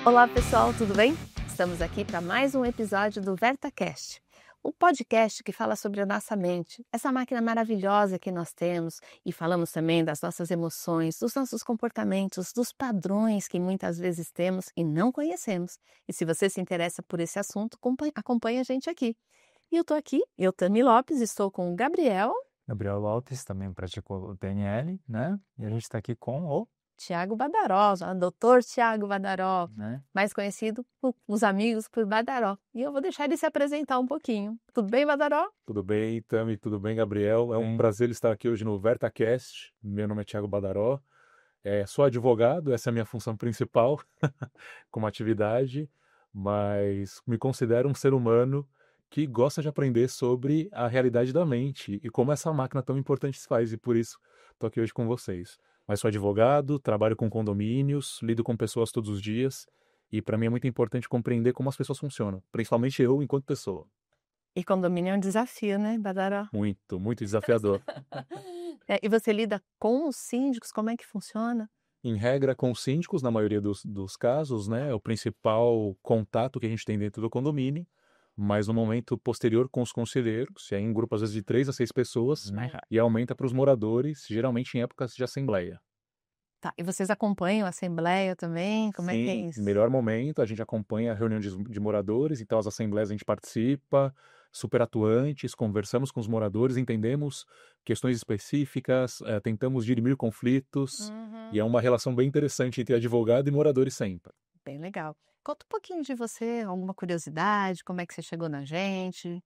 Olá pessoal, tudo bem? Estamos aqui para mais um episódio do VertaCast, o podcast que fala sobre a nossa mente, essa máquina maravilhosa que nós temos, e falamos também das nossas emoções, dos nossos comportamentos, dos padrões que muitas vezes temos e não conhecemos. E se você se interessa por esse assunto, acompanhe a gente aqui. E eu estou aqui, eu, Tami Lopes, estou com o Gabriel Lopes também praticou o PNL, né? E a gente está aqui com o, Tiago Badaró, Dr. Tiago Badaró, né? mais conhecido por os amigos por Badaró. E eu vou deixar ele se apresentar um pouquinho. Tudo bem, Badaró? Tudo bem, Tami? Tudo bem, Gabriel? É um prazer estar aqui hoje no VertaCast. Meu nome é Tiago Badaró. Sou advogado, essa é a minha função principal como atividade, mas me considero um ser humano que gosta de aprender sobre a realidade da mente e como essa máquina tão importante se faz, e por isso estou aqui hoje com vocês. Mas sou advogado, trabalho com condomínios, lido com pessoas todos os dias, e para mim é muito importante compreender como as pessoas funcionam, principalmente eu enquanto pessoa. E condomínio é um desafio, né, Badaró? Muito, muito desafiador. E você lida com os síndicos? Como é que funciona? Em regra, com os síndicos, na maioria dos casos, né? É o principal contato que a gente tem dentro do condomínio, mas no momento posterior com os conselheiros, e aí em grupo às vezes de 3 a 6 pessoas, e aumenta para os moradores, geralmente em épocas de assembleia. Tá, e vocês acompanham a assembleia também? Como é que é Sim, isso? melhor momento, a gente acompanha a reunião de moradores, então as assembleias a gente participa, super atuantes, conversamos com os moradores, entendemos questões específicas, tentamos dirimir conflitos, e é uma relação bem interessante entre advogado e moradores sempre. Bem legal. Conta um pouquinho de você, alguma curiosidade, como é que você chegou na gente?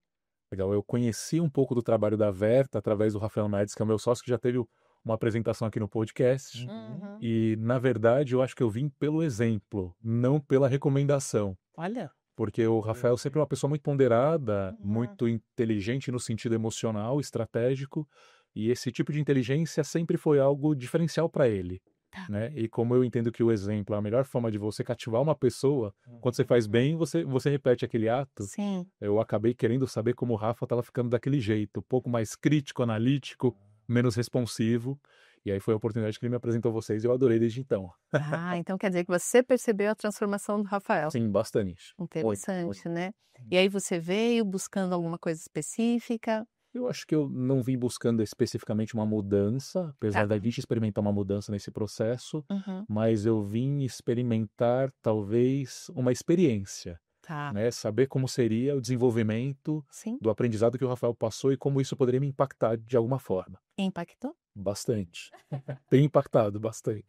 Legal, eu conheci um pouco do trabalho da Verta através do Rafael Nardes, que é o meu sócio, que já teve uma apresentação aqui no podcast. Uhum. E, na verdade, eu acho que eu vim pelo exemplo, não pela recomendação. Olha. Porque o Rafael sempre é uma pessoa muito ponderada, muito inteligente no sentido emocional, estratégico, e esse tipo de inteligência sempre foi algo diferencial para ele. Tá. Né? E como eu entendo que o exemplo é a melhor forma de você cativar uma pessoa, quando você faz bem, você repete aquele ato. Sim. Eu acabei querendo saber como o Rafa estava ficando daquele jeito, um pouco mais crítico, analítico, menos responsivo. E aí foi a oportunidade que ele me apresentou a vocês e eu adorei desde então. Ah, então quer dizer que você percebeu a transformação do Rafael. Sim, bastante. Interessante, né? E aí você veio buscando alguma coisa específica? Eu acho que eu não vim buscando especificamente uma mudança, apesar da gente experimentar uma mudança nesse processo, Uhum. mas eu vim experimentar talvez uma experiência, Tá. né? Saber como seria o desenvolvimento Sim. do aprendizado que o Rafael passou e como isso poderia me impactar de alguma forma. Impactou? Bastante. Tem impactado bastante.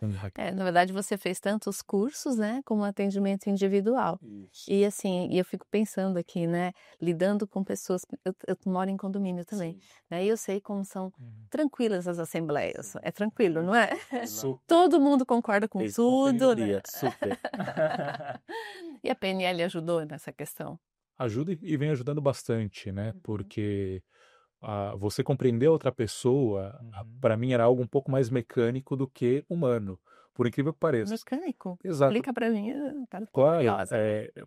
Na verdade você fez tantos cursos, né, como atendimento individual. Isso. E assim, eu fico pensando aqui, né, lidando com pessoas, eu moro em condomínio também, né, e eu sei como são tranquilas as assembleias. É tranquilo, não é? Super. Todo mundo concorda com tudo, né? Super. E a PNL ajudou nessa questão? Ajuda e vem ajudando bastante, né? Porque você compreender a outra pessoa, para mim era algo um pouco mais mecânico do que humano, por incrível que pareça. Mecânico? Exato. Explica pra mim, eu quero ficar Claro, curiosa.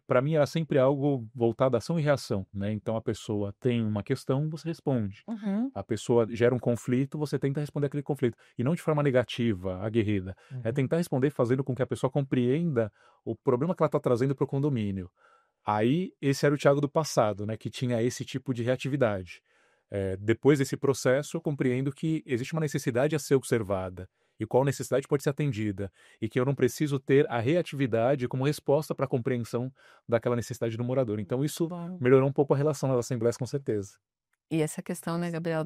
para mim era sempre algo voltado à ação e reação, né? Então a pessoa tem uma questão, você responde. Uhum. A pessoa gera um conflito, você tenta responder aquele conflito. E não de forma negativa, aguerrida. É tentar responder fazendo com que a pessoa compreenda o problema que ela está trazendo para o condomínio. Aí, esse era o Thiago do passado, né? Que tinha esse tipo de reatividade. Depois desse processo, eu compreendo que existe uma necessidade a ser observada e qual necessidade pode ser atendida, e que eu não preciso ter a reatividade como resposta para a compreensão daquela necessidade do morador. Então isso melhorou um pouco a relação nas assembleias, com certeza. E essa questão, né, Gabriel,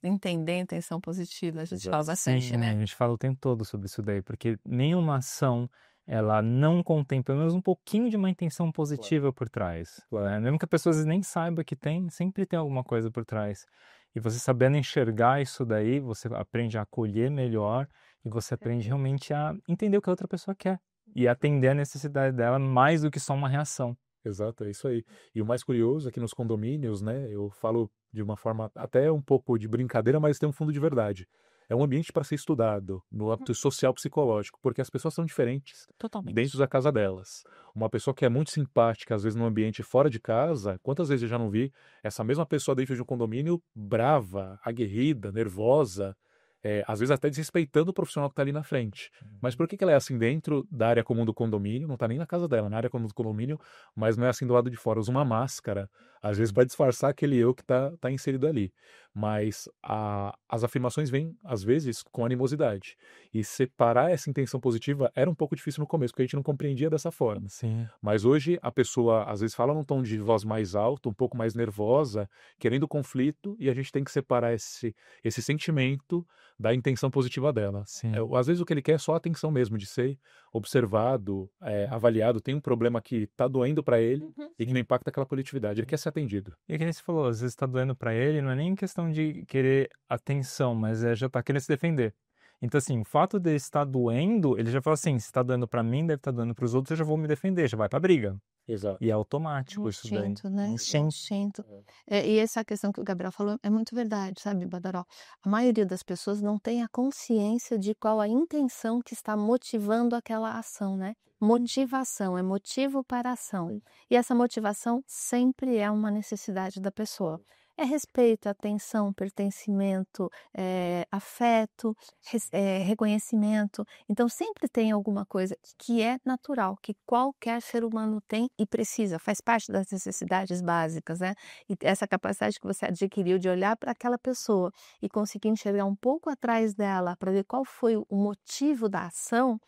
entender a intenção positiva, a gente fala bastante, Sim, né? a gente fala o tempo todo sobre isso daí, porque nenhuma ação ela não contém pelo menos um pouquinho de uma intenção positiva por trás. Claro. Mesmo que a pessoa às vezes nem saiba que tem, sempre tem alguma coisa por trás. E você sabendo enxergar isso daí, você aprende a acolher melhor e você aprende realmente a entender o que a outra pessoa quer e atender a necessidade dela mais do que só uma reação. Exato, é isso aí. E o mais curioso é que nos condomínios, né, eu falo de uma forma até um pouco de brincadeira, mas tem um fundo de verdade. É um ambiente para ser estudado no âmbito social psicológico, porque as pessoas são diferentes Totalmente. dentro da casa delas. Uma pessoa que é muito simpática, às vezes num ambiente fora de casa, quantas vezes eu já não vi essa mesma pessoa dentro de um condomínio brava, aguerrida, nervosa, às vezes até desrespeitando o profissional que está ali na frente. Mas por que ela é assim dentro da área comum do condomínio? Não está nem na casa dela, na área comum do condomínio, mas não é assim do lado de fora. Usa uma máscara, às vezes para disfarçar aquele eu que tá inserido ali. Mas as afirmações vêm, às vezes, com animosidade. E separar essa intenção positiva era um pouco difícil no começo, porque a gente não compreendia dessa forma. Sim. Mas hoje a pessoa, às vezes, fala num tom de voz mais alto, um pouco mais nervosa, querendo conflito, e a gente tem que separar esse sentimento da intenção positiva dela. Sim. Às vezes o que ele quer é só a atenção mesmo, de ser observado, avaliado, tem um problema que está doendo para ele e que não impacta aquela coletividade. Ele quer ser atendido. E que nem você falou, às vezes tá doendo pra ele, não é nem questão de querer atenção, mas já tá querendo se defender. Então, assim, o fato de estar doendo, ele já fala assim, se tá doendo pra mim, deve estar doendo pros outros, eu já vou me defender, já vai pra briga. Exato. E é automático isso daí. Instinto, né? Instinto. Instinto. E essa questão que o Gabriel falou é muito verdade, sabe, Badaró? A maioria das pessoas não tem a consciência de qual a intenção que está motivando aquela ação, né? Motivação, é motivo para a ação. E essa motivação sempre é uma necessidade da pessoa. É respeito, atenção, pertencimento, afeto, reconhecimento. Então, sempre tem alguma coisa que é natural, que qualquer ser humano tem e precisa, faz parte das necessidades básicas, né? E essa capacidade que você adquiriu de olhar para aquela pessoa e conseguir enxergar um pouco atrás dela para ver qual foi o motivo da ação,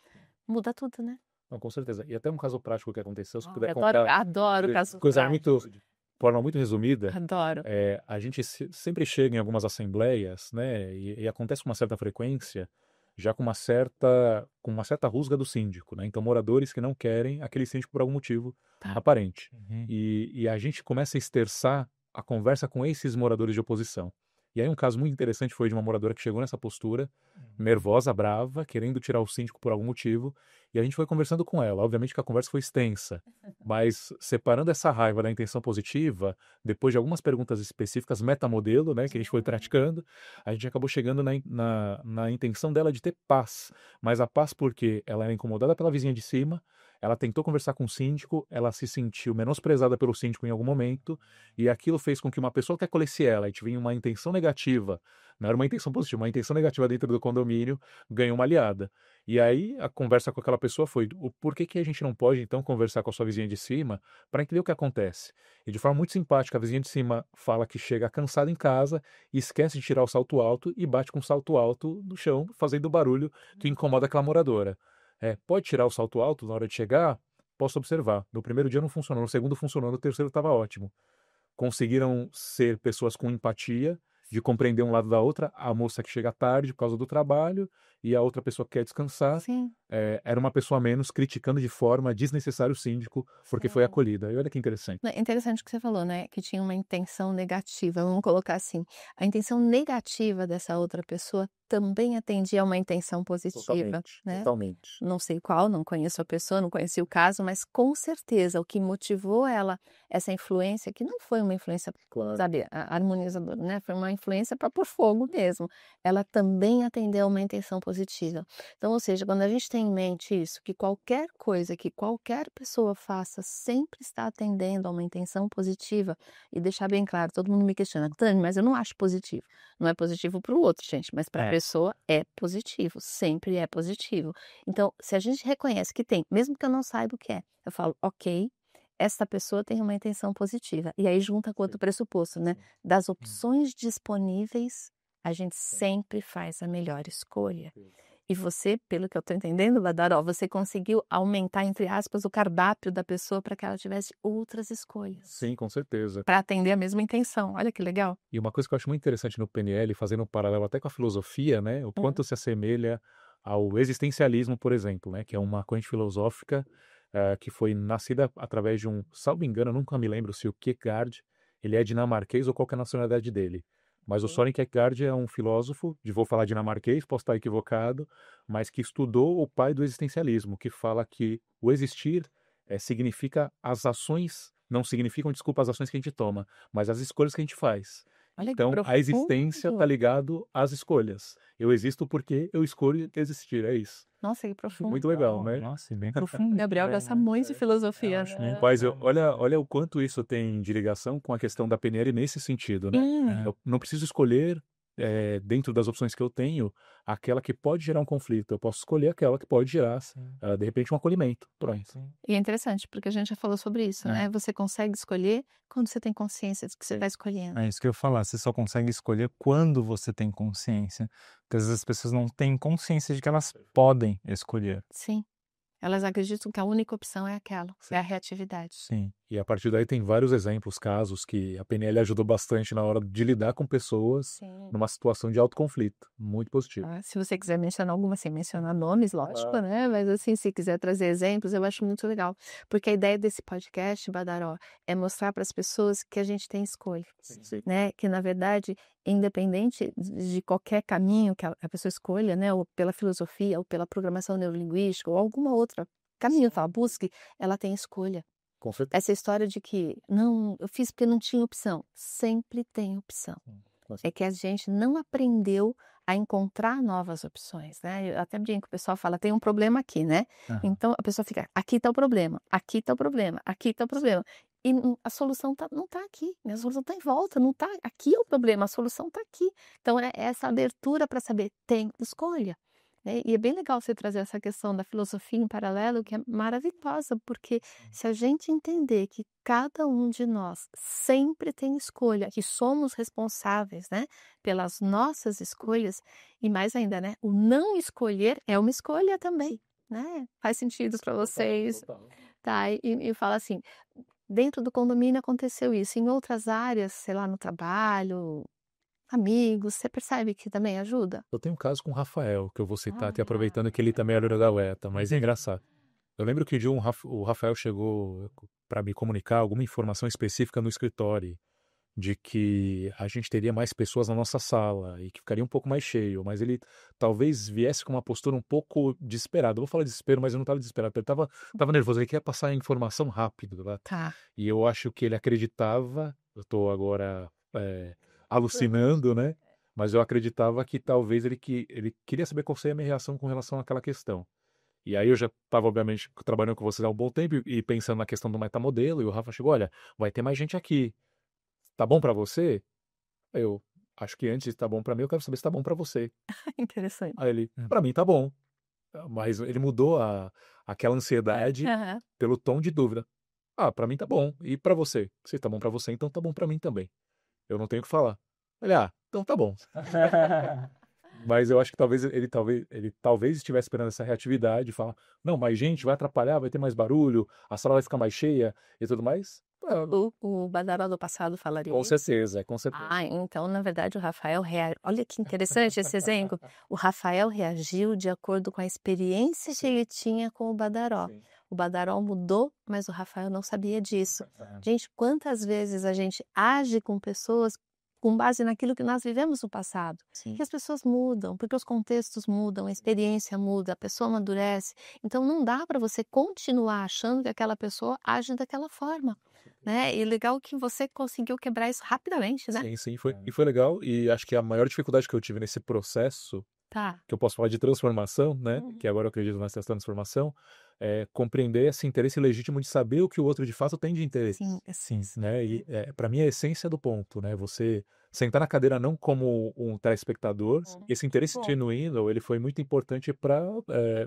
muda tudo, né? Não, com certeza. E até um caso prático que aconteceu, se puder Adoro, contar. adoro casos Coisa práticos. de forma muito resumida. Adoro. A gente sempre chega em algumas assembleias, né, e acontece com uma certa frequência, já com uma certa rusga do síndico, né? Então, moradores que não querem aquele síndico por algum motivo aparente. E a gente começa a esterçar a conversa com esses moradores de oposição. E aí um caso muito interessante foi de uma moradora que chegou nessa postura, nervosa, brava, querendo tirar o síndico por algum motivo, e a gente foi conversando com ela. Obviamente que a conversa foi extensa, mas separando essa raiva da intenção positiva, depois de algumas perguntas específicas, metamodelo, né, que a gente foi praticando, a gente acabou chegando na intenção dela de ter paz. Mas a paz porque ela era incomodada pela vizinha de cima, ela tentou conversar com o síndico, ela se sentiu menosprezada pelo síndico em algum momento, e aquilo fez com que uma pessoa que acolhesse ela e tinha uma intenção negativa, não era uma intenção positiva, uma intenção negativa dentro do condomínio, ganhou uma aliada. E aí a conversa com aquela pessoa foi o porquê que a gente não pode então conversar com a sua vizinha de cima para entender o que acontece. E de forma muito simpática, a vizinha de cima fala que chega cansada em casa e esquece de tirar o salto alto e bate com o salto alto no chão, fazendo barulho que incomoda aquela moradora. Pode tirar o salto alto na hora de chegar? Posso observar. No primeiro dia não funcionou, no segundo funcionou, no terceiro estava ótimo. Conseguiram ser pessoas com empatia, de compreender um lado da outra, a moça que chega tarde por causa do trabalho e a outra pessoa que quer descansar. Sim. Era uma pessoa a menos criticando de forma desnecessária o síndico porque foi acolhida. E olha que interessante. É interessante o que você falou, né? Que tinha uma intenção negativa. Vamos colocar assim: a intenção negativa dessa outra pessoa também atendia a uma intenção positiva, né? Totalmente. Não sei qual, não conheço a pessoa, não conheci o caso, mas com certeza o que motivou ela, essa influência, que não foi uma influência, Claro. sabe, harmonizadora, né? Foi uma influência para pôr fogo mesmo. Ela também atendeu a uma intenção positiva. Então, ou seja, quando a gente tem em mente isso, que qualquer coisa que qualquer pessoa faça sempre está atendendo a uma intenção positiva, e deixar bem claro, todo mundo me questiona, Tânia, mas eu não acho positivo. Não é positivo para o outro, gente, mas para a pessoa é positivo, sempre é positivo. Então, se a gente reconhece que tem, mesmo que eu não saiba o que é, eu falo, ok, essa pessoa tem uma intenção positiva. E aí junta com outro pressuposto, né? Das opções disponíveis, a gente sempre faz a melhor escolha. E você, pelo que eu estou entendendo, Badaró, você conseguiu aumentar, entre aspas, o cardápio da pessoa para que ela tivesse outras escolhas. Sim, com certeza. Para atender a mesma intenção. Olha que legal. E uma coisa que eu acho muito interessante no PNL, fazendo um paralelo até com a filosofia, né? O quanto se assemelha ao existencialismo, por exemplo, né? Que é uma corrente filosófica que foi nascida através de salvo engano, eu nunca me lembro se o Kierkegaard, ele é dinamarquês ou qual que é a nacionalidade dele. Mas o Søren Kierkegaard é um filósofo, vou falar dinamarquês, posso estar equivocado, mas que estudou o pai do existencialismo, que fala que o existir significa as ações, não significam, desculpa, as ações que a gente toma, mas as escolhas que a gente faz. Olha Então, que a existência profundo. está ligado às escolhas. Eu existo porque eu escolho existir, é isso. Nossa, que profundo. Muito legal, né? Nossa, bem profundo. Gabriel gosta muito de filosofia, né? Mas olha o quanto isso tem de ligação com a questão da PNL nesse sentido, né? Eu não preciso escolher dentro das opções que eu tenho, aquela que pode gerar um conflito. Eu posso escolher aquela que pode gerar, de repente, um acolhimento. Pronto. E é interessante, porque a gente já falou sobre isso, né? Você consegue escolher quando você tem consciência de que você vai escolhendo. É isso que eu ia falar, você só consegue escolher quando você tem consciência. Porque às vezes as pessoas não têm consciência de que elas podem escolher. Sim. Elas acreditam que a única opção é aquela, é a reatividade. Sim. E a partir daí tem vários exemplos, casos que a PNL ajudou bastante na hora de lidar com pessoas numa situação de autoconflito. Muito positivo. Se você quiser mencionar alguma, sem mencionar nomes, lógico, né? Mas assim, se quiser trazer exemplos, eu acho muito legal. Porque a ideia desse podcast, Badaró, é mostrar para as pessoas que a gente tem escolha, né? Que na verdade, independente de qualquer caminho que a pessoa escolha, né? Ou pela filosofia, ou pela programação neurolinguística, ou alguma outra caminho que ela busque, ela tem escolha. Com certeza. Essa história de que, não, eu fiz porque não tinha opção. Sempre tem opção. É que a gente não aprendeu a encontrar novas opções, né? Eu até brinco, o pessoal fala, tem um problema aqui, né? Então a pessoa fica, aqui está o problema, aqui está o problema, aqui está o problema. E a solução não está aqui, né? A solução está em volta, não está aqui é o problema, a solução está aqui. Então é essa abertura para saber, tem escolha. E é bem legal você trazer essa questão da filosofia em paralelo, que é maravilhosa, porque se a gente entender que cada um de nós sempre tem escolha, que somos responsáveis, né, pelas nossas escolhas, e mais ainda, né, o não escolher é uma escolha também, né? Faz sentido para vocês? Tá, e fala assim, dentro do condomínio aconteceu isso, em outras áreas, sei lá, no trabalho, amigos, você percebe que também ajuda? Eu tenho um caso com o Rafael, que eu vou citar até aproveitando que ele também é da UETA, mas é engraçado. Eu lembro que de o Rafael chegou para me comunicar alguma informação específica no escritório, de que a gente teria mais pessoas na nossa sala e que ficaria um pouco mais cheio, mas ele talvez viesse com uma postura um pouco desesperada. Eu vou falar desespero, mas eu não estava desesperado, ele estava nervoso, ele queria passar a informação rápido, tá? Tá. E eu acho que ele acreditava, eu estou agora alucinando, né? Mas eu acreditava que talvez ele queria saber qual seria a minha reação com relação àquela questão. E aí eu já estava, obviamente, trabalhando com vocês há um bom tempo e pensando na questão do metamodelo, e o Rafa chegou, olha, vai ter mais gente aqui. Tá bom pra você? Eu acho que antes de tá bom pra mim, eu quero saber se tá bom pra você. Interessante. Aí ele, pra mim tá bom. Mas ele mudou aquela ansiedade pelo tom de dúvida. Ah, pra mim tá bom. E pra você? Se tá bom pra você, então tá bom pra mim também. Eu não tenho o que falar. Ele, então tá bom. Mas eu acho que ele talvez estivesse esperando essa reatividade, falar, não, mais gente vai atrapalhar, vai ter mais barulho, a sala vai ficar mais cheia e tudo mais. O Badaró do passado falaria Com isso? certeza, com certeza. Então, na verdade, o Rafael olha que interessante esse exemplo. O Rafael reagiu de acordo com a experiência que ele tinha com o Badaró. Sim. O Badaró mudou, mas o Rafael não sabia disso. Gente, quantas vezes a gente age com pessoas com base naquilo que nós vivemos no passado? Que as pessoas mudam, porque os contextos mudam, a experiência muda, a pessoa amadurece. Então, não dá para você continuar achando que aquela pessoa age daquela forma. Né? E legal que você conseguiu quebrar isso rapidamente, né? Sim, e foi legal. E acho que a maior dificuldade que eu tive nesse processo, que eu posso falar de transformação, né? Que agora eu acredito nessa transformação, é compreender esse interesse legítimo de saber o que o outro de fato tem de interesse. Sim. Né? E para mim é a essência do ponto, né? Você sentar na cadeira não como um telespectador. Esse interesse genuíno, ele foi muito importante para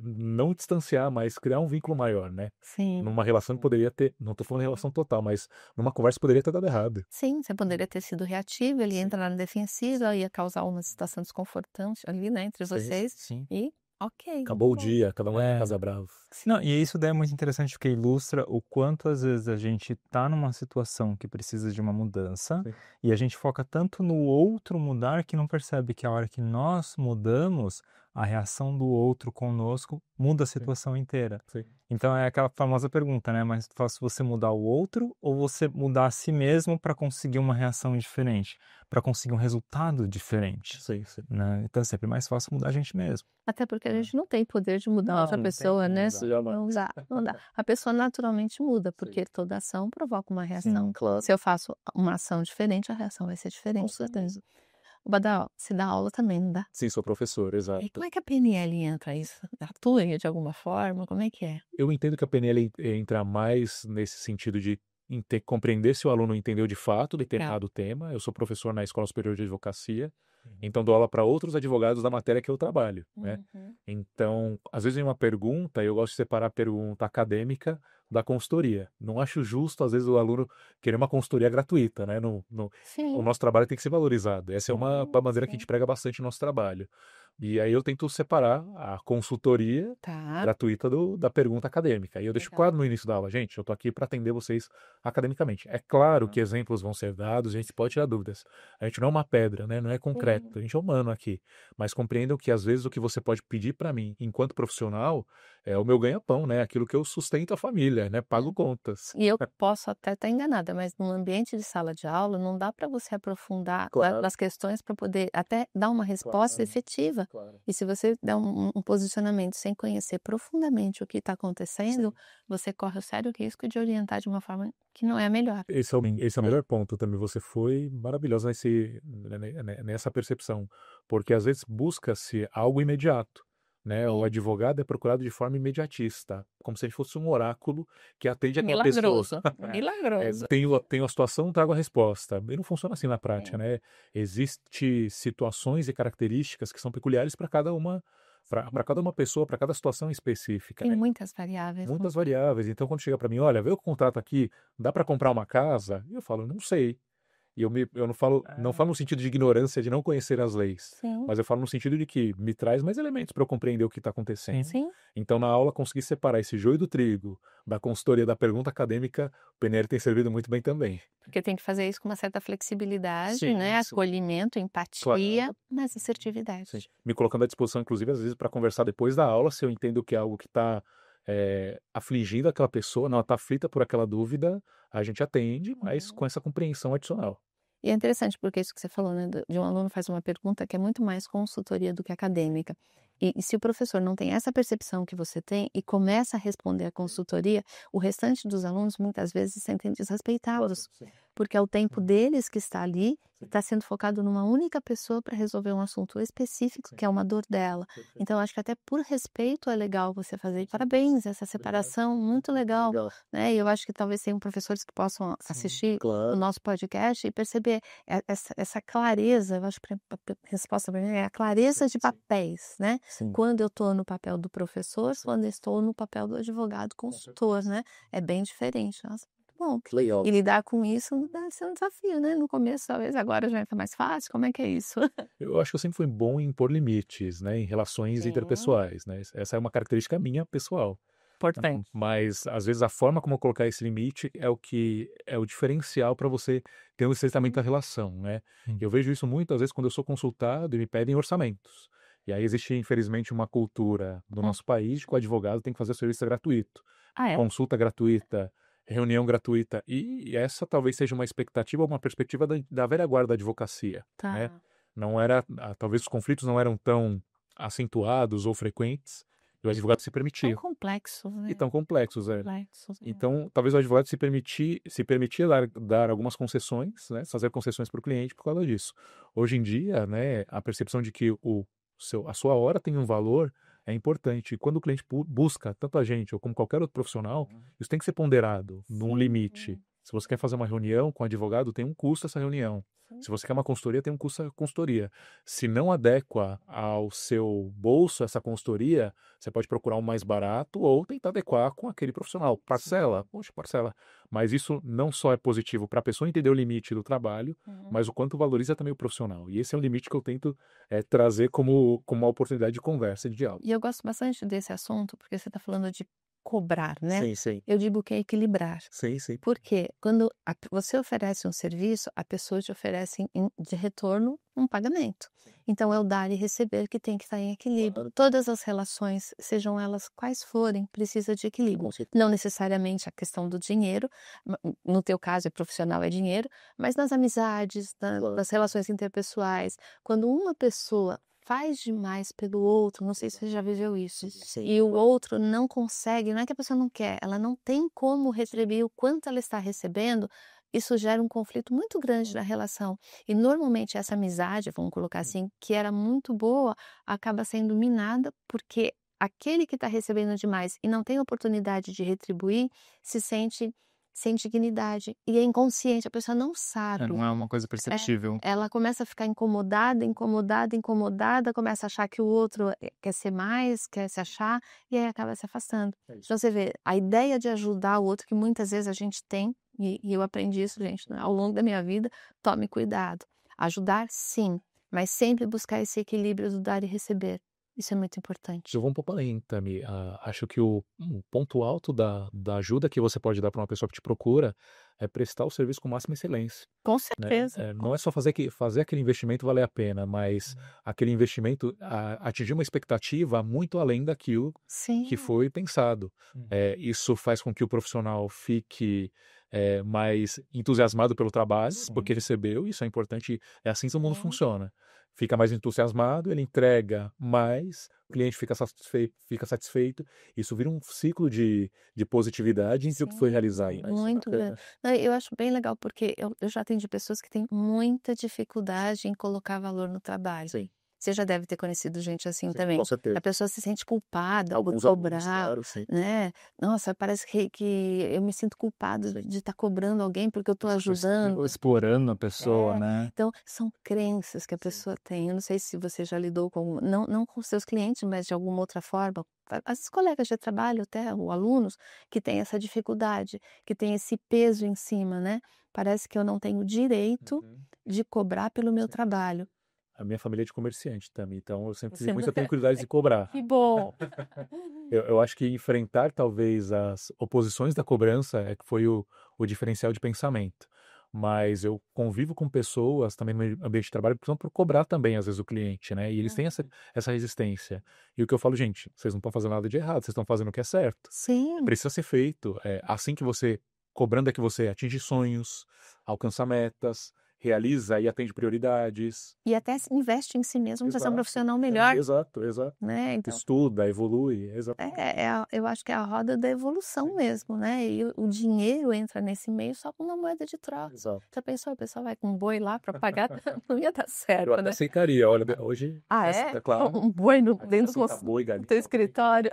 não distanciar, mas criar um vínculo maior, né? Sim. Numa relação que poderia ter, não tô falando relação total, mas numa conversa poderia ter dado errado. Sim, você poderia ter sido reativo, ele ia entrar na defensiva, ia causar uma situação desconfortante ali, né, entre vocês. Sim. E ok. Acabou o dia, cada um é casa bravo. Não, e isso daí é muito interessante porque ilustra o quanto às vezes a gente tá numa situação que precisa de uma mudança e a gente foca tanto no outro mudar que não percebe que a hora que nós mudamos, a reação do outro conosco muda a situação inteira. Então é aquela famosa pergunta, né? Mais fácil você mudar o outro ou você mudar a si mesmo para conseguir uma reação diferente, para conseguir um resultado diferente? Né? Então é sempre mais fácil mudar a gente mesmo. Até porque a gente não tem poder de mudar outra pessoa, né? Não dá. A pessoa naturalmente muda, porque toda ação provoca uma reação. Se eu faço uma ação diferente, a reação vai ser diferente. Com certeza. O Badaró, você dá aula também, não dá? Sim, sou professor, exato. E como é que a PNL entra isso? Atua de alguma forma? Como é que é? Eu entendo que a PNL entra mais nesse sentido de compreender se o aluno entendeu de fato determinado tema. Eu sou professor na Escola Superior de Advocacia Então, dou aula para outros advogados da matéria que eu trabalho, né? Uhum. Então, às vezes, em uma pergunta, eu gosto de separar a pergunta acadêmica da consultoria. Não acho justo, às vezes, o aluno querer uma consultoria gratuita, né? O Sim, nosso trabalho tem que ser valorizado. Essa é uma bandeira que a gente sim. prega bastante no nosso trabalho. E aí eu tento separar a consultoria Tá, gratuita da pergunta acadêmica. E eu deixo legal. claro no início da aula, gente, eu tô aqui para atender vocês academicamente. É claro Aham. que exemplos vão ser dados, a gente pode tirar dúvidas. A gente não é uma pedra, né? Não é concreto, a gente é humano aqui. Mas compreendam que às vezes o que você pode pedir para mim, enquanto profissional, é o meu ganha-pão, né? Aquilo que eu sustento a família, né? Pago contas. E eu posso até estar enganada, mas no ambiente de sala de aula não dá para você aprofundar Claro. nas questões para poder até dar uma resposta Claro. efetiva. Claro. E se você der um posicionamento sem conhecer profundamente o que está acontecendo, você corre o sério risco de orientar de uma forma que não é a melhor. Esse é o melhor ponto também. Você foi maravilhosa nessa percepção, porque às vezes busca-se algo imediato, né? O Sim. advogado é procurado de forma imediatista, como se ele fosse um oráculo que atende aquela pessoa. Milagroso, milagroso. Tenho a situação, trago a resposta. E não funciona assim na prática, É. né? Existem situações e características que são peculiares para cada uma, para cada uma pessoa, para cada situação específica, Tem né? muitas variáveis. Muitas variáveis. Então, quando chega para mim, olha, vê o contrato aqui, dá para comprar uma casa? E eu falo, não sei. E eu não falo no sentido de ignorância, de não conhecer as leis, Sim, mas eu falo no sentido de que me traz mais elementos para eu compreender o que está acontecendo. sim. Então, na aula, conseguir separar esse joio do trigo, da consultoria, da pergunta acadêmica, o PNL tem servido muito bem também. Porque tem que fazer isso com uma certa flexibilidade, Sim, né? sim. Acolhimento, empatia, mas assertividade. Sim. Me colocando à disposição, inclusive, às vezes, para conversar depois da aula, se eu entendo que é algo que está afligindo aquela pessoa, não, ela está aflita por aquela dúvida, a gente atende, mas com essa compreensão adicional. E é interessante porque isso que você falou, né, de um aluno faz uma pergunta que é muito mais consultoria do que acadêmica. E se o professor não tem essa percepção que você tem e começa a responder a consultoria, o restante dos alunos muitas vezes se sentem desrespeitados, porque é o tempo deles que está ali e está sendo focado numa única pessoa para resolver um assunto específico, que é uma dor dela. Então, acho que até por respeito é legal você fazer. E parabéns, essa separação, muito legal, né? E eu acho que talvez tenham professores que possam assistir o nosso podcast e perceber essa clareza. Eu acho que a resposta para mim é a clareza de papéis, né? Quando eu estou no papel do professor, quando eu estou no papel do advogado consultor, né? É bem diferente. Nossa, muito bom. Que legal. E lidar com isso deve ser um desafio, né? No começo, talvez, agora já está mais fácil. Como é que é isso? Eu acho que eu sempre fui bom em pôr limites, né, em relações Sim. interpessoais, né? Essa é uma característica minha pessoal. Importante. Mas, às vezes, a forma como eu colocar esse limite é o que é o diferencial para você ter um estreitamento da relação, né? Eu vejo isso muitas vezes quando eu sou consultado e me pedem orçamentos. E aí existe, infelizmente, uma cultura no nosso país de que o advogado tem que fazer o serviço gratuito. Ah, é? Consulta gratuita, reunião gratuita. E essa talvez seja uma expectativa ou uma perspectiva da velha guarda da advocacia, né? Tá. Não era, talvez os conflitos não eram tão acentuados ou frequentes, e o advogado se Tão permitia. complexo, né? E tão complexos, Complexos. Então, talvez o advogado se permitia dar algumas concessões, né, fazer concessões para o cliente por causa disso. Hoje em dia, né, a percepção de que a sua hora tem um valor é importante. E quando o cliente busca, tanto a gente ou como qualquer outro profissional, isso tem que ser ponderado num limite. Se você quer fazer uma reunião com o advogado, tem um custo essa reunião. Se você quer uma consultoria, tem um custo a consultoria. Se não adequa ao seu bolso essa consultoria, você pode procurar um mais barato ou tentar adequar com aquele profissional. Parcela, poxa, parcela. Mas isso não só é positivo para a pessoa entender o limite do trabalho, mas o quanto valoriza também o profissional. E esse é o limite que eu tento trazer como uma oportunidade de conversa, de diálogo. E eu gosto bastante desse assunto, porque você está falando de cobrar, né? Sim, sim. Eu digo que é equilibrar. Sim, sim. Porque quando você oferece um serviço, a pessoa te oferece de retorno um pagamento. Então, é o dar e receber que tem que estar em equilíbrio. Claro. Todas as relações, sejam elas quais forem, precisa de equilíbrio. Com certeza. Não necessariamente a questão do dinheiro, no teu caso é profissional, é dinheiro, mas nas amizades, Claro. nas relações interpessoais, quando uma pessoa faz demais pelo outro, não sei se você já viveu isso, Sim. e o outro não consegue, não é que a pessoa não quer, ela não tem como retribuir o quanto ela está recebendo, isso gera um conflito muito grande na relação. E normalmente essa amizade, vamos colocar assim, que era muito boa, acaba sendo minada porque aquele que está recebendo demais e não tem oportunidade de retribuir, se sente sem dignidade. E é inconsciente, a pessoa não sabe. Não é uma coisa perceptível. Ela começa a ficar incomodada, começa a achar que o outro quer ser mais, quer se achar, e aí acaba se afastando. Então você vê, a ideia de ajudar o outro, que muitas vezes a gente tem, e eu aprendi isso, gente, ao longo da minha vida, tome cuidado. Ajudar, sim, mas sempre buscar esse equilíbrio do dar e receber. Isso é muito importante. Eu vou um pouco além, Tami. Acho que o ponto alto da ajuda que você pode dar para uma pessoa que te procura é prestar o serviço com máxima excelência, Com né? certeza. Não é só fazer aquele investimento valer a pena, mas aquele investimento atingir uma expectativa muito além daquilo Sim. que foi pensado. Isso faz com que o profissional fique mais entusiasmado pelo trabalho, porque recebeu, isso é importante, é assim que o mundo funciona. Fica mais entusiasmado, ele entrega mais, o cliente fica satisfeito, isso vira um ciclo de positividade em que o que foi realizar. Muito grande. Eu acho bem legal, porque eu já atendi pessoas que têm muita dificuldade em colocar valor no trabalho. Sim. Você já deve ter conhecido gente assim também. Com certeza. A pessoa se sente culpada por Alguns cobrar, claro, sim. né? Nossa, parece que eu me sinto culpado de estar cobrando alguém porque eu estou ajudando. Explorando a pessoa, né? Então, são crenças que a pessoa tem. Eu não sei se você já lidou com, não com seus clientes, mas de alguma outra forma. As colegas de trabalho, até, ou alunos, que têm essa dificuldade, que têm esse peso em cima, né? Parece que eu não tenho direito de cobrar pelo meu trabalho. A minha família é de comerciante também, então eu sempre Você com isso eu não- tenho cuidado de cobrar. Que bom! Eu acho que enfrentar talvez as oposições da cobrança é que foi o diferencial de pensamento. Mas eu convivo com pessoas também no ambiente de trabalho que precisam por cobrar também, às vezes, o cliente, né? E eles têm essa resistência. E o que eu falo, gente, vocês não estão fazendo nada de errado, vocês estão fazendo o que é certo. Sim. Precisa ser feito. Assim que você, cobrando é que você atinge sonhos, alcança metas, realiza e atende prioridades. E até se investe em si mesmo para ser um Exato. profissional melhor, Exato. né? Então, Estuda, evolui, exato. eu acho que é a roda da evolução mesmo, né? E o dinheiro entra nesse meio só com uma moeda de troca. Exato. Já pensou? A pessoa vai com um boi lá para pagar? Não ia dar Eu certo, até né? aceitaria, olha, hoje... Ah, é? Claro. Um boi dentro do Aceita boi, galinha. teu escritório.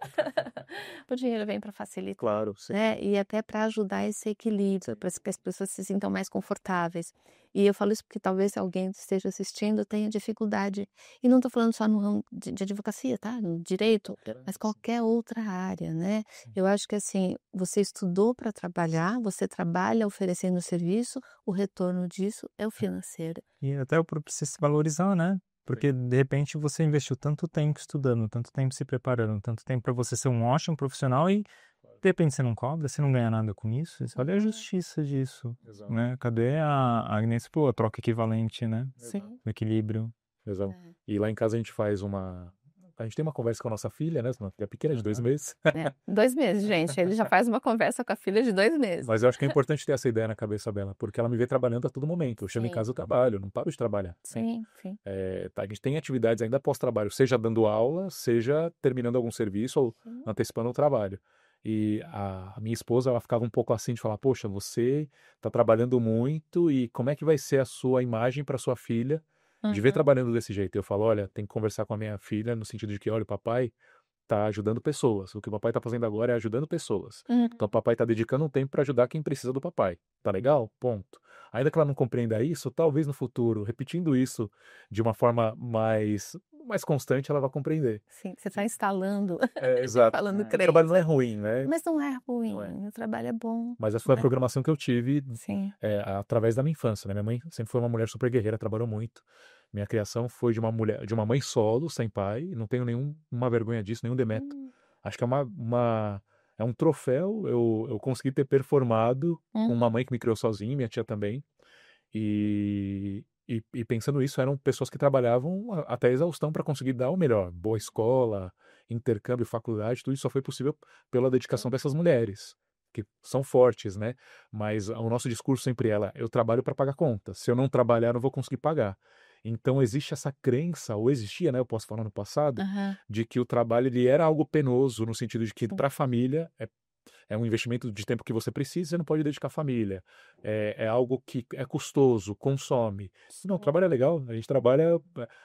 O dinheiro vem para facilitar, Claro, sim. né? E até para ajudar esse equilíbrio, para que as pessoas se sintam mais confortáveis. E eu falo isso porque talvez alguém esteja assistindo tenha dificuldade. E não estou falando só no ramo de advocacia, tá? No direito, mas qualquer outra área, né? Eu acho que assim, você estudou para trabalhar, você trabalha oferecendo serviço, o retorno disso é o financeiro. E até para você se valorizar, né? Porque de repente você investiu tanto tempo estudando, tanto tempo se preparando, tanto tempo para você ser um ótimo profissional e de repente você não cobra, você não ganha nada com isso. Olha a justiça disso, Exato. né? Cadê a troca equivalente, né? Sim. O equilíbrio. Exato. E lá em casa a gente tem uma conversa com a nossa filha, né? Uma filha pequena de 2 meses. 2 meses, gente. Ele já faz uma conversa com a filha de 2 meses. Mas eu acho que é importante ter essa ideia na cabeça dela, porque ela me vê trabalhando a todo momento. Eu chego em Sim. casa, eu trabalho, eu não paro de trabalhar. Sim, sim. A gente tem atividades ainda pós-trabalho, seja dando aula, seja terminando algum serviço ou antecipando o trabalho. E a minha esposa, ela ficava um pouco assim de falar, poxa, você está trabalhando muito e como é que vai ser a sua imagem para sua filha de ver trabalhando desse jeito? Eu falo, olha, tem que conversar com a minha filha no sentido de que, olha, o papai está ajudando pessoas. O que o papai está fazendo agora é ajudando pessoas. Então o papai está dedicando um tempo para ajudar quem precisa do papai. Tá legal? Ponto. Ainda que ela não compreenda isso, talvez no futuro, repetindo isso de uma forma mais constante, ela vai compreender. Sim, você está instalando, Exato. falando O crença. trabalho não é ruim, né? Mas não é ruim, Não é. o trabalho é bom. Mas essa foi a né? programação que eu tive Sim. através da minha infância, né? Minha mãe sempre foi uma mulher super guerreira, trabalhou muito. Minha criação foi de uma mãe solo, sem pai, não tenho nenhuma vergonha disso, nenhum demérito. Acho que é um troféu eu consegui ter performado com uma mãe que me criou sozinha, minha tia também. E pensando isso, eram pessoas que trabalhavam até a exaustão para conseguir dar o melhor. Boa escola, intercâmbio, faculdade, tudo isso só foi possível pela dedicação dessas mulheres, que são fortes, né? Mas o nosso discurso sempre eu trabalho para pagar contas. Se eu não trabalhar, eu não vou conseguir pagar. Então existe essa crença, ou existia, né? Eu posso falar no passado, de que o trabalho ele era algo penoso, no sentido de que para a família É um investimento de tempo que você precisa e não pode dedicar à família. É algo que é custoso, consome. Não, o trabalho é legal, a gente trabalha,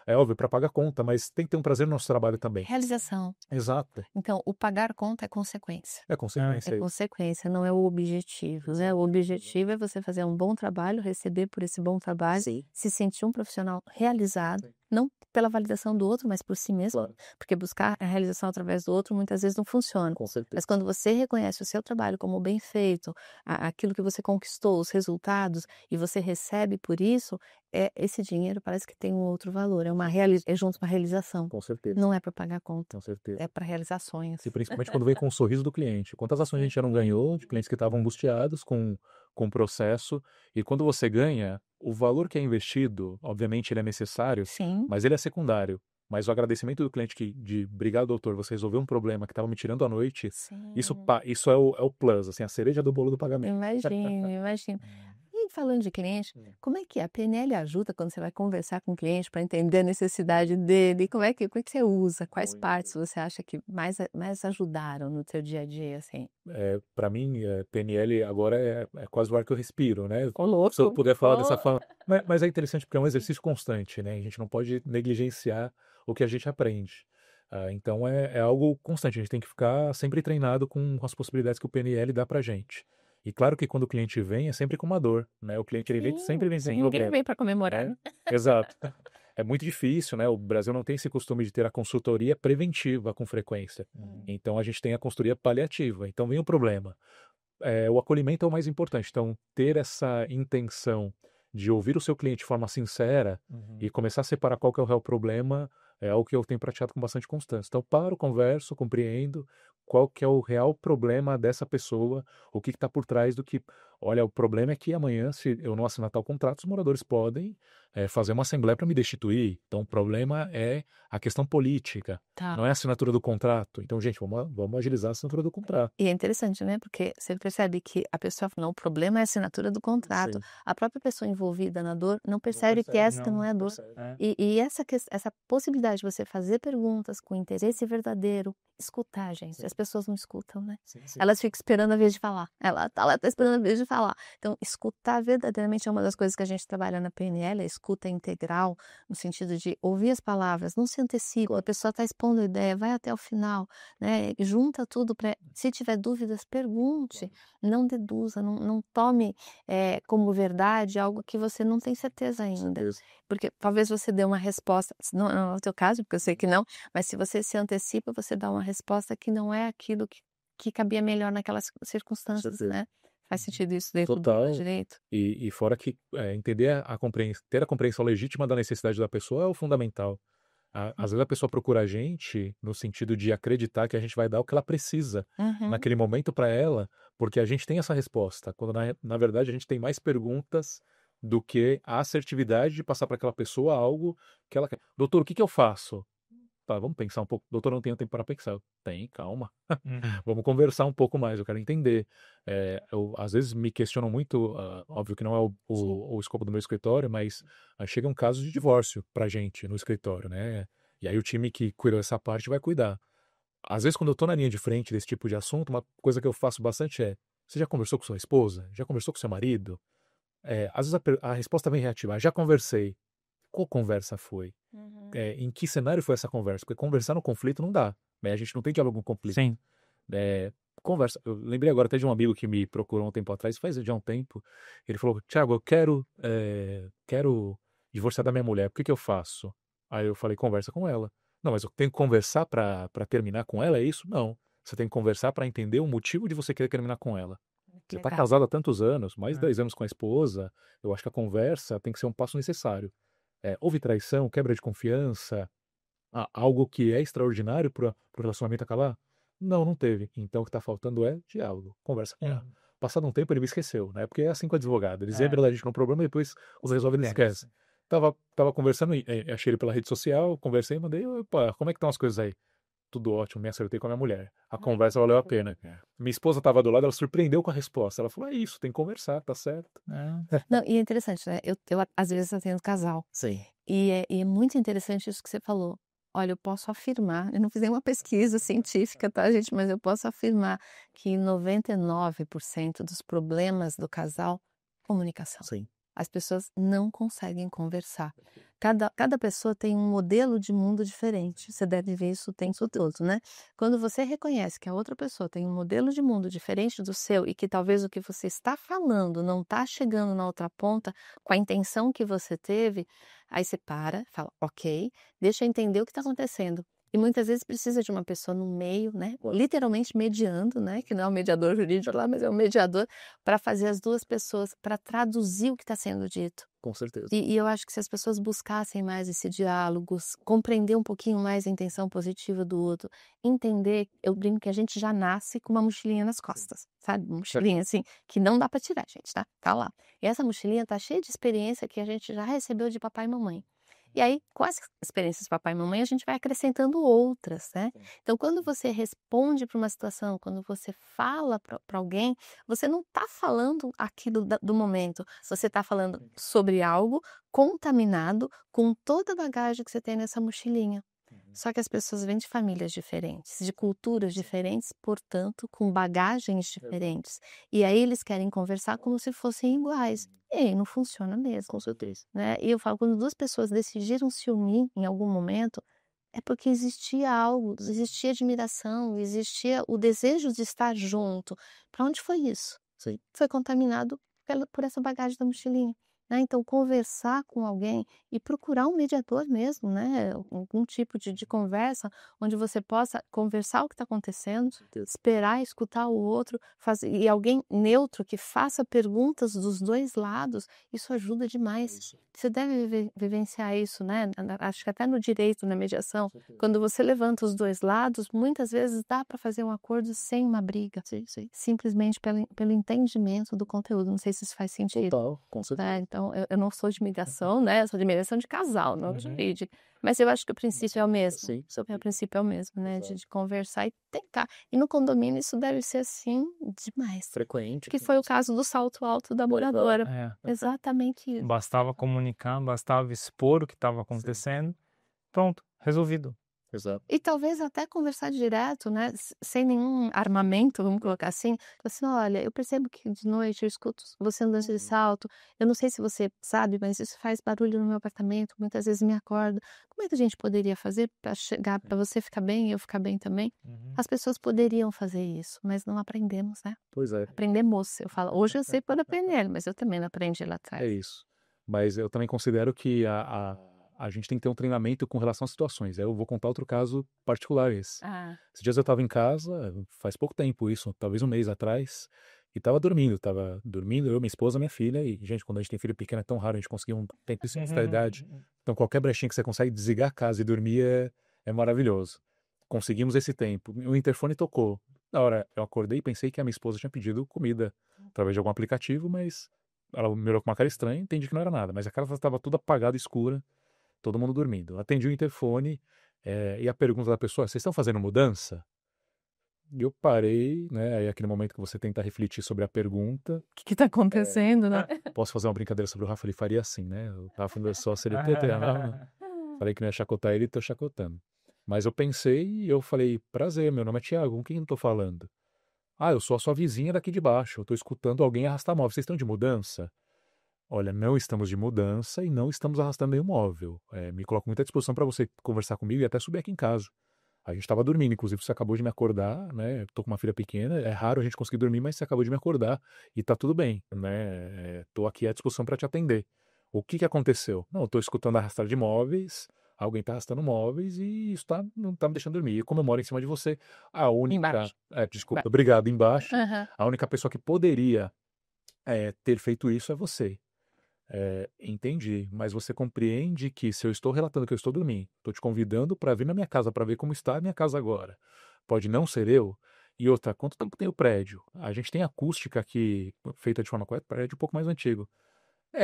é óbvio, para pagar conta, mas tem que ter um prazer no nosso trabalho também. Realização. Exato. Então, o pagar conta é consequência. É consequência. É consequência, não é o objetivo, né? O objetivo é você fazer um bom trabalho, receber por esse bom trabalho, Sim, se sentir um profissional realizado, não pela validação do outro, mas por si mesmo, claro, porque buscar a realização através do outro muitas vezes não funciona. com certeza. Mas quando você reconhece o seu trabalho como bem feito, aquilo que você conquistou, os resultados, e você recebe por isso, esse dinheiro parece que tem um outro valor, é junto com a realização. Com certeza, Não é para pagar conta, Com certeza. é para realizar sonhos. E principalmente quando vem com o sorriso do cliente. Quantas ações a gente já não ganhou de clientes que estavam angustiados com o processo. E quando você ganha, o valor que é investido, obviamente ele é necessário, Sim, mas ele é secundário. Mas o agradecimento do cliente de obrigado, doutor, você resolveu um problema que estava me tirando a noite, isso, sim. isso é o plus, assim, a cereja do bolo do pagamento. Imagino, imagino. E falando de cliente, como é que a PNL ajuda quando você vai conversar com o cliente para entender a necessidade dele? Como é que você usa? Quais Muito. partes você acha que mais ajudaram no teu dia a dia, assim? Para mim, PNL agora é quase o ar que eu respiro, né? Ô, louco! Se eu puder falar dessa Ô! forma. Mas é interessante porque é um exercício constante, né? A gente não pode negligenciar o que a gente aprende. Então é algo constante, a gente tem que ficar sempre treinado com as possibilidades que o PNL dá pra gente. E claro que quando o cliente vem, é sempre com uma dor, né? O cliente ele sempre vem sem Ninguém problema. vem para comemorar, né? Exato. É muito difícil, né? O Brasil não tem esse costume de ter a consultoria preventiva com frequência. Então a gente tem a consultoria paliativa. Então vem o problema. O acolhimento é o mais importante. Então, ter essa intenção de ouvir o seu cliente de forma sincera e começar a separar qual que é o real problema é algo que eu tenho praticado com bastante constância. Então, paro, converso, compreendo qual que é o real problema dessa pessoa, o que está por trás do que... Olha, o problema é que amanhã, se eu não assinar tal contrato, os moradores podem fazer uma assembleia para me destituir. Então, o problema é a questão política, Tá. não é a assinatura do contrato. Então, gente, vamos agilizar a assinatura do contrato. E é interessante, né? Porque você percebe que a pessoa fala, não, o problema é a assinatura do contrato. Sim. A própria pessoa envolvida na dor não percebe que essa não é a dor. E essa possibilidade de você fazer perguntas com interesse verdadeiro, escutar, gente. Sim. As pessoas não escutam, né? Sim. Elas ficam esperando a vez de falar. Ela tá esperando a vez de falar. Então, escutar verdadeiramente é uma das coisas que a gente trabalha na PNL, a escuta integral, no sentido de ouvir as palavras, não se antecipa, a pessoa está expondo a ideia, vai até o final, né? Junta tudo para, se tiver dúvidas, pergunte, não deduza, não tome como verdade algo que você não tem certeza ainda. Porque talvez você dê uma resposta, não é o teu caso, porque eu sei que não, mas se você se antecipa, você dá uma resposta que não é aquilo que cabia melhor naquelas circunstâncias, certeza. né? Faz sentido isso dentro Total. do direito? E fora que entender ter a compreensão legítima da necessidade da pessoa é o fundamental. Às vezes a pessoa procura a gente no sentido de acreditar que a gente vai dar o que ela precisa Uhum. naquele momento para ela, porque a gente tem essa resposta, quando na verdade a gente tem mais perguntas do que a assertividade de passar para aquela pessoa algo que ela quer. Doutor, o que eu faço? Tá, vamos pensar um pouco. Doutor, não tenho tempo para pensar. Tem, calma. Vamos conversar um pouco mais, eu quero entender. Eu, às vezes me questionam muito, óbvio que não é o escopo do meu escritório, mas chega um caso de divórcio pra gente no escritório, né? E aí o time que cuidou dessa parte vai cuidar. Às vezes, quando eu tô na linha de frente desse tipo de assunto, uma coisa que eu faço bastante é: você já conversou com sua esposa? Já conversou com seu marido? Às vezes a resposta vem reativa: já conversei. Qual conversa foi? Uhum. Em que cenário foi essa conversa? Porque conversar no conflito não dá, né? A gente não tem diálogo com conflito. Sim. Conversa. Eu lembrei agora até de um amigo que me procurou um tempo atrás, faz já um tempo. Ele falou: Thiago, eu quero divorciar da minha mulher, o que eu faço? Aí eu falei: conversa com ela. Não, mas eu tenho que conversar para terminar com ela, é isso? Não. Você tem que conversar para entender o motivo de você querer terminar com ela. Você está Legal. casado há tantos anos, mais de 10 anos com a esposa, eu acho que a conversa tem que ser um passo necessário. Houve traição, quebra de confiança, algo que é extraordinário para o relacionamento acabar? Não teve. Então o que está faltando é diálogo, conversa com ela. Passado um tempo ele me esqueceu, né? Porque é assim com o advogado. Eles lembram da gente no problema e depois os resolve e ele esquece. Tava conversando, achei ele pela rede social, conversei, mandei: opa, como é que estão as coisas aí? Tudo ótimo, me acertei com a minha mulher. A conversa valeu a pena. Minha esposa estava do lado, ela surpreendeu com a resposta. Ela falou: é isso, tem que conversar, tá certo. Não, e é interessante, né? Eu às vezes atendo casal. Sim. E é muito interessante isso que você falou. Olha, eu posso afirmar, eu não fiz nenhuma pesquisa científica, tá, gente? Mas eu posso afirmar que 99% dos problemas do casal, comunicação. Sim. As pessoas não conseguem conversar. Cada pessoa tem um modelo de mundo diferente. Você deve ver isso o tempo todo, né? Quando você reconhece que a outra pessoa tem um modelo de mundo diferente do seu e que talvez o que você está falando não está chegando na outra ponta com a intenção que você teve, aí você para, fala, ok, deixa eu entender o que está acontecendo. E muitas vezes precisa de uma pessoa no meio, né? Literalmente mediando, né? Que não é o mediador jurídico lá, mas é o mediador para fazer as duas pessoas, para traduzir o que está sendo dito. Com certeza. E eu acho que se as pessoas buscassem mais esse diálogo, compreender um pouquinho mais a intenção positiva do outro, entender, eu brinco que a gente já nasce com uma mochilinha nas costas, sabe? Uma mochilinha assim, que não dá para tirar, gente, tá? Tá lá. E essa mochilinha tá cheia de experiência que a gente já recebeu de papai e mamãe. E aí, com as experiências de papai e mamãe, a gente vai acrescentando outras, né? Então, quando você responde para uma situação, quando você fala para alguém, você não está falando aquilo do momento. Você está falando sobre algo contaminado com toda a bagagem que você tem nessa mochilinha. Só que as pessoas vêm de famílias diferentes, de culturas diferentes, portanto, com bagagens diferentes. E aí eles querem conversar como se fossem iguais. E aí não funciona mesmo. Com certeza. Né? E eu falo, quando duas pessoas decidiram se unir em algum momento, é porque existia algo, existia admiração, existia o desejo de estar junto. Para onde foi isso? Sim. Foi contaminado por essa bagagem da mochilinha. Né? Então, conversar com alguém e procurar um mediador mesmo, né? Algum tipo de conversa onde você possa conversar o que está acontecendo, esperar, escutar o outro, e alguém neutro que faça perguntas dos dois lados, isso ajuda demais. Você deve vivenciar isso, né? Acho que até no direito, na mediação, quando você levanta os dois lados, muitas vezes dá para fazer um acordo sem uma briga. Sim. Simplesmente pelo entendimento do conteúdo. Não sei se isso faz sentido. Total, com certeza. Então, eu não sou de mediação, né? Eu sou de mediação de casal, não jurídica. Mas eu acho que o princípio é o mesmo. Sim. O princípio é o mesmo, né? De conversar e tentar. E no condomínio isso deve ser assim demais. Frequente. Que foi o caso do salto alto da moradora. Exatamente isso. Bastava comunicar, bastava expor o que estava acontecendo. Pronto, resolvido. Exato. E talvez até conversar direto, né? Sem nenhum armamento, vamos colocar assim. Assim, olha, eu percebo que de noite eu escuto você andando de salto. Eu não sei se você sabe, mas isso faz barulho no meu apartamento. Muitas vezes me acorda. Como é que a gente poderia fazer para chegar, para você ficar bem e eu ficar bem também? As pessoas poderiam fazer isso, mas não aprendemos, né? Pois é. Aprendemos. Eu falo, hoje eu sei por aprender, mas eu também não aprendi lá atrás. É isso. Mas eu também considero que a gente tem que ter um treinamento com relação às situações. Eu vou contar outro caso particular esse. Esses dias eu estava em casa, faz pouco tempo isso, talvez um mês atrás, e estava dormindo, eu, minha esposa, minha filha, e, gente, quando a gente tem filho pequeno é tão raro a gente conseguir um tempo de idade. Então qualquer brechinha que você consegue desligar a casa e dormir é maravilhoso. Conseguimos esse tempo. O interfone tocou. Na hora eu acordei e pensei que a minha esposa tinha pedido comida através de algum aplicativo, mas ela me olhou com uma cara estranha, entendi que não era nada, mas a casa estava toda apagada, escura, todo mundo dormindo. Atendi o interfone e a pergunta da pessoa: vocês estão fazendo mudança? E eu parei, né? Aí aquele momento que você tenta refletir sobre a pergunta. O que está acontecendo, né? Posso fazer uma brincadeira sobre o Rafa? Ele faria assim, né? O Rafa não é só CLT, falei que não ia chacotar ele, tô chacotando. Mas eu pensei e eu falei: prazer, meu nome é Thiago, com quem eu tô falando? Ah, eu sou a sua vizinha daqui de baixo, eu tô escutando alguém arrastar móvel. Vocês estão de mudança? Olha, não estamos de mudança e não estamos arrastando nenhum móvel. Me coloco muito à disposição para você conversar comigo e até subir aqui em casa. A gente estava dormindo, inclusive você acabou de me acordar, né? Tô com uma filha pequena, é raro a gente conseguir dormir, mas você acabou de me acordar e tá tudo bem, né? Tô aqui à disposição para te atender. O que aconteceu? Não, eu tô escutando arrastar de móveis, alguém tá arrastando móveis e isso não tá me deixando dormir. E como eu moro em cima de você, a única... Embaixo. Desculpa, obrigado, embaixo. Uhum. A única pessoa que poderia ter feito isso é você. Entendi, mas você compreende que se eu estou relatando que eu estou dormindo, estou te convidando para vir na minha casa para ver como está a minha casa agora. Pode não ser eu. E outra, quanto tempo tem o prédio? A gente tem acústica aqui feita de forma correta, prédio um pouco mais antigo.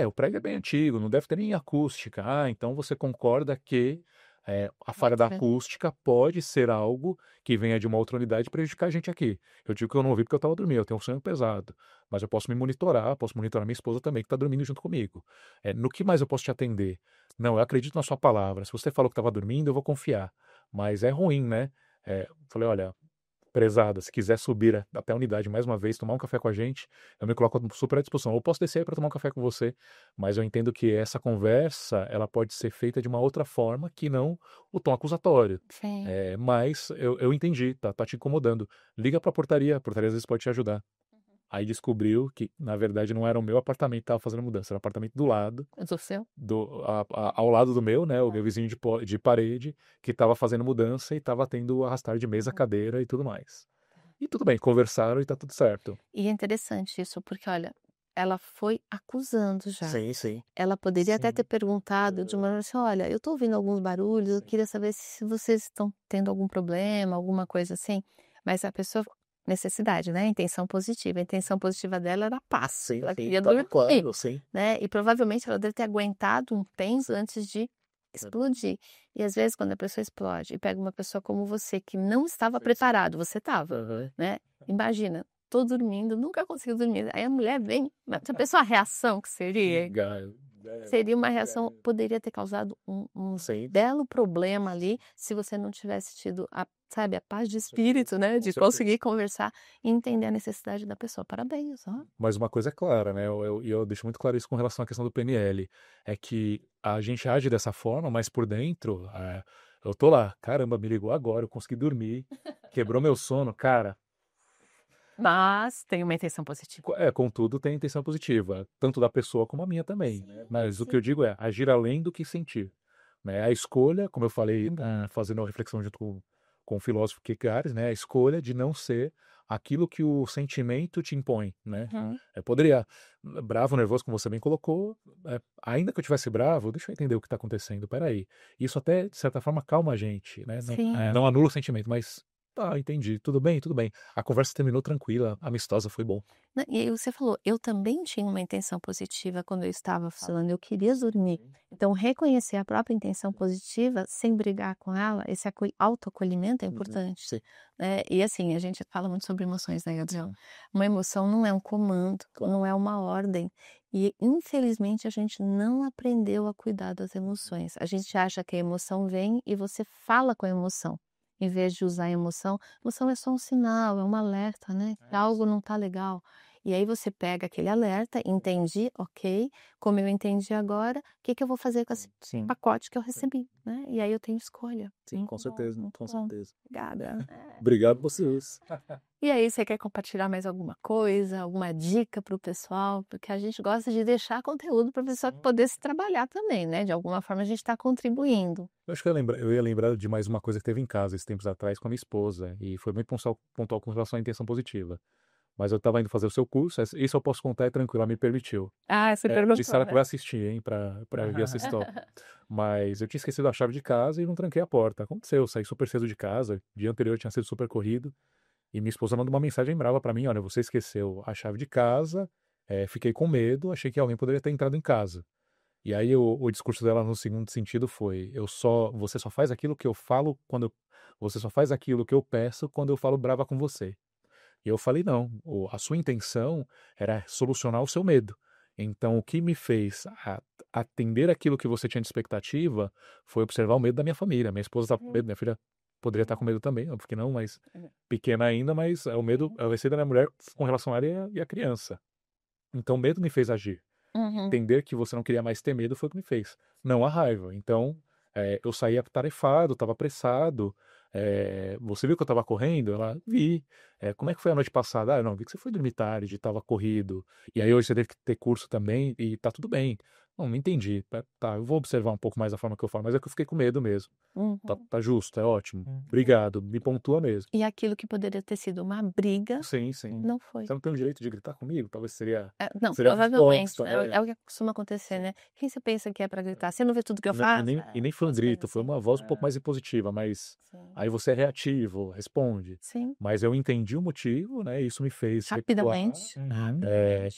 O prédio é bem antigo, não deve ter nem acústica. Ah, então você concorda que A falha da Bota fé. acústica pode ser algo que venha de uma outra unidade e prejudicar a gente aqui. Eu digo que eu não ouvi porque eu estava dormindo, eu tenho um sonho pesado. Mas eu posso me monitorar, posso monitorar minha esposa também, que está dormindo junto comigo. No que mais eu posso te atender? Não, eu acredito na sua palavra. Se você falou que estava dormindo, eu vou confiar. Mas é ruim, né? Falei, olha, prezada, se quiser subir até a unidade mais uma vez, tomar um café com a gente, eu me coloco super à disposição. Eu posso descer aí para tomar um café com você, mas eu entendo que essa conversa, ela pode ser feita de uma outra forma que não o tom acusatório. Sim. Mas eu entendi, tá te incomodando. Liga pra portaria, a portaria às vezes pode te ajudar. Aí descobriu que, na verdade, não era o meu apartamento que estava fazendo mudança, era o apartamento do lado, Do seu? ao lado do meu, né? O meu vizinho de parede, que estava fazendo mudança e estava tendo arrastar de mesa, cadeira e tudo mais. E tudo bem, conversaram e tá tudo certo. E é interessante isso, porque olha, ela foi acusando já. Sim, sim. Ela poderia até Sim. ter perguntado de uma maneira assim: olha, eu tô ouvindo alguns barulhos, eu queria saber se vocês estão tendo algum problema, alguma coisa assim. Mas a pessoa, necessidade, né? Intenção positiva. A intenção positiva dela era paz. Sim, Ela sim. queria Tá dormir, claro, sim. né? E provavelmente ela deve ter aguentado um tempo antes de explodir. E às vezes quando a pessoa explode e pega uma pessoa como você que não estava preparado, você estava, Aham. né? Imagina, tô dormindo, nunca consigo dormir. Aí a mulher vem, já pensou a reação que seria? Seria uma reação, poderia ter causado um Sim. belo problema ali, se você não tivesse tido sabe, a paz de espírito, né, de certeza. conseguir conversar e entender a necessidade da pessoa. Parabéns, ó. Mas uma coisa é clara, né? Eu deixo muito claro isso com relação à questão do PNL. É que a gente age dessa forma, mas por dentro, eu tô lá, caramba, me ligou agora, eu consegui dormir, quebrou meu sono, cara. Mas tem uma intenção positiva. Contudo, tem intenção positiva, tanto da pessoa como a minha também. Sim, Mas o sim. que eu digo é agir além do que sentir. Né? A escolha, como eu falei, fazendo uma reflexão junto com o filósofo Kierkegaard, né? A escolha de não ser aquilo que o sentimento te impõe. Né? Uhum. Poderia, bravo, nervoso, como você bem colocou, ainda que eu tivesse bravo, deixa eu entender o que está acontecendo, peraí. Isso até, de certa forma, calma a gente. Né? Sim. Não anula o sentimento, mas entendi, tudo bem, tudo bem. A conversa terminou tranquila, amistosa, foi bom. E aí você falou, eu também tinha uma intenção positiva quando eu estava falando, eu queria dormir. Então, reconhecer a própria intenção positiva, sem brigar com ela, esse autoacolhimento é importante. Sim. Né? E assim, a gente fala muito sobre emoções, né, Gabriel? Uma emoção não é um comando, não é uma ordem. E, infelizmente, a gente não aprendeu a cuidar das emoções. A gente acha que a emoção vem e você fala com a emoção. Em vez de usar a emoção é só um sinal, é um alerta, né? Que algo não tá legal. E aí você pega aquele alerta, entendi, ok, como eu entendi agora, o que eu vou fazer com esse Sim. pacote que eu recebi, né? E aí eu tenho escolha. Sim, Muito com bom, certeza, muito com bom. certeza. Obrigada. Obrigado a vocês. E aí, você quer compartilhar mais alguma coisa, alguma dica para o pessoal? Porque a gente gosta de deixar conteúdo para o pessoal poder se trabalhar também, né? De alguma forma a gente está contribuindo. Eu acho que eu ia lembrar de mais uma coisa que teve em casa esses tempos atrás com a minha esposa, e foi muito pontual com relação à intenção positiva. Mas eu estava indo fazer o seu curso, isso eu posso contar, é tranquilo, ela me permitiu. Ah, você perguntou, Disseram que né? vai assistir, hein, pra ver essa história. Mas eu tinha esquecido a chave de casa e não tranquei a porta. Aconteceu, eu saí super cedo de casa, dia anterior tinha sido super corrido, e minha esposa mandou uma mensagem brava pra mim, olha, você esqueceu a chave de casa, fiquei com medo, achei que alguém poderia ter entrado em casa. E aí o discurso dela no segundo sentido foi, você só faz aquilo que eu falo você só faz aquilo que eu peço quando eu falo brava com você. E eu falei, não, a sua intenção era solucionar o seu medo. Então, o que me fez atender aquilo que você tinha de expectativa foi observar o medo da minha família. Minha esposa estava com medo, minha filha poderia estar com medo também, óbvio que não, mas pequena ainda, mas o medo, o receio da minha mulher com relação a ela e a criança. Então, o medo me fez agir. Uhum. Entender que você não queria mais ter medo foi o que me fez, não a raiva. Então, eu saí atarefado, estava apressado. Você viu que eu estava correndo? Ela, vi. Como é que foi a noite passada? Ah, não, vi que você foi dormir tarde, estava corrido. E aí hoje você teve que ter curso também e tá tudo bem. Não entendi. Tá, eu vou observar um pouco mais a forma que eu falo, mas é que eu fiquei com medo mesmo. Uhum. Tá justo, é ótimo. Obrigado, me pontua mesmo. E aquilo que poderia ter sido uma briga, Sim, sim. não foi. Você não tem o direito de gritar comigo? Talvez seria... Não, seria provavelmente, resposta, é o que costuma acontecer, né? Quem você pensa que é para gritar? Você não vê tudo que eu faço? E nem foi um grito, foi uma voz um pouco mais impositiva, mas aí você é reativo, responde. Sim, Mas eu entendi o motivo, né? E isso me fez recuar, rapidamente.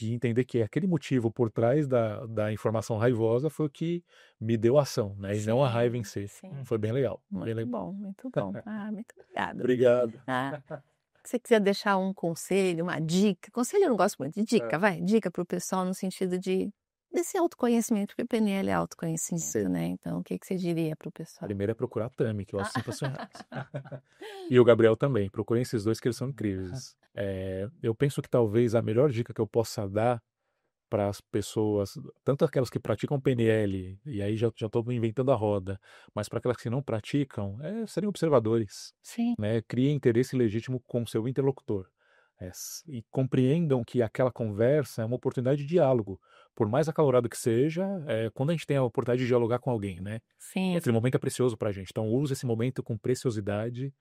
e entender que aquele motivo por trás da informação emoção raivosa foi o que me deu ação, né? E não a raiva em si. Sim. Foi bem legal. Muito Bem legal. bom, muito bom. Muito obrigada. Obrigado. Se você quiser deixar um conselho, uma dica, conselho eu não gosto muito de dica, vai, dica para o pessoal no sentido desse autoconhecimento, porque PNL é autoconhecimento, Sim. né? Então, o que você diria para o pessoal? Primeiro é procurar a Tami, que eu acho sensacional. E o Gabriel também. Procurem esses dois que eles são incríveis. Eu penso que talvez a melhor dica que eu possa dar para as pessoas, tanto aquelas que praticam PNL, e aí já estou inventando a roda, mas para aquelas que não praticam, serem observadores, Sim, né? Criem interesse legítimo com seu interlocutor. E compreendam que aquela conversa é uma oportunidade de diálogo. Por mais acalorado que seja, quando a gente tem a oportunidade de dialogar com alguém, né? sim, Aquele momento é precioso para a gente. Então, use esse momento com preciosidade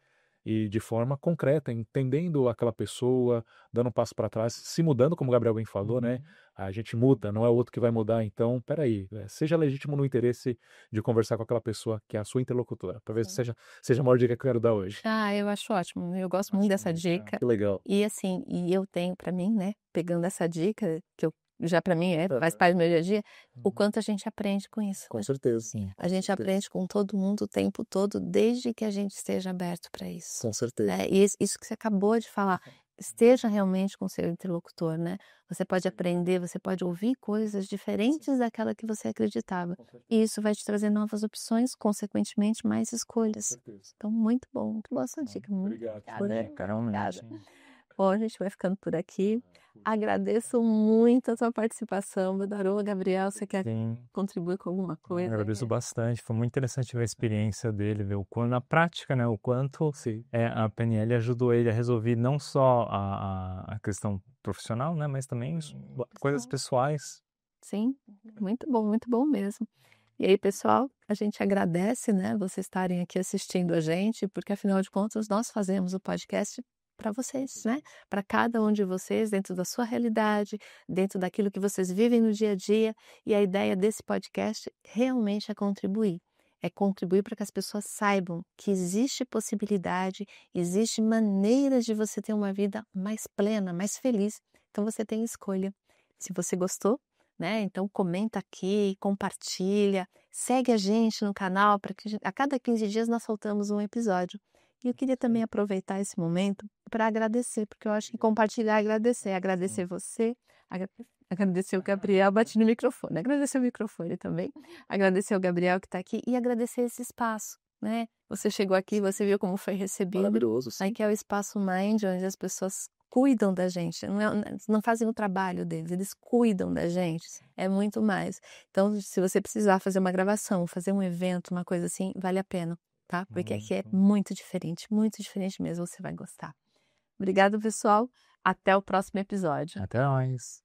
e de forma concreta, entendendo aquela pessoa, dando um passo para trás, se mudando, como o Gabriel bem falou, né? A gente muda, não é o outro que vai mudar. Então, peraí, seja legítimo no interesse de conversar com aquela pessoa que é a sua interlocutora. Talvez seja a maior dica que eu quero dar hoje. eu acho ótimo, eu gosto muito dessa dica. Que legal. E assim, eu tenho para mim, né, pegando essa dica, que eu já para mim faz parte do meu dia a dia, o quanto a gente aprende com isso. Com certeza. Sim. A gente aprende com todo mundo o tempo todo, desde que a gente esteja aberto para isso. Com certeza. Né? E isso que você acabou de falar, esteja realmente com o seu interlocutor, né? Você pode aprender, você pode ouvir coisas diferentes daquela que você acreditava. E isso vai te trazer novas opções, consequentemente, mais escolhas. Então, muito boa essa dica. Muito Obrigado. obrigada. Realmente. Bom, a gente vai ficando por aqui. Agradeço muito a sua participação, Badarô. Gabriel, você quer Sim. contribuir com alguma Eu coisa? agradeço bastante, foi muito interessante ver a experiência dele, ver o quanto, na prática, né, o quanto a PNL ajudou ele a resolver não só a questão profissional, né, mas também coisas pessoais. Sim, muito bom mesmo. E aí, pessoal, a gente agradece, né, vocês estarem aqui assistindo a gente, porque afinal de contas nós fazemos o podcast para vocês, né? Para cada um de vocês, dentro da sua realidade, dentro daquilo que vocês vivem no dia a dia. E a ideia desse podcast realmente é contribuir. É contribuir para que as pessoas saibam que existe possibilidade, existe maneiras de você ter uma vida mais plena, mais feliz. Então você tem escolha. Se você gostou, né? Então comenta aqui, compartilha, segue a gente no canal para que a cada 15 dias nós soltamos um episódio. E eu queria também aproveitar esse momento para agradecer, porque eu acho que compartilhar é agradecer. Agradecer você, agradecer o Gabriel, bati no microfone, agradecer o microfone também, agradecer o Gabriel que está aqui e agradecer esse espaço, né? Você chegou aqui, você viu como foi recebido. Maravilhoso, sim. Aí que é o Espaço Mind, onde as pessoas cuidam da gente, não fazem o trabalho deles, eles cuidam da gente, é muito mais. Então, se você precisar fazer uma gravação, fazer um evento, uma coisa assim, vale a pena, tá? Porque aqui é muito diferente mesmo, você vai gostar. Obrigada, pessoal. Até o próximo episódio. Até mais.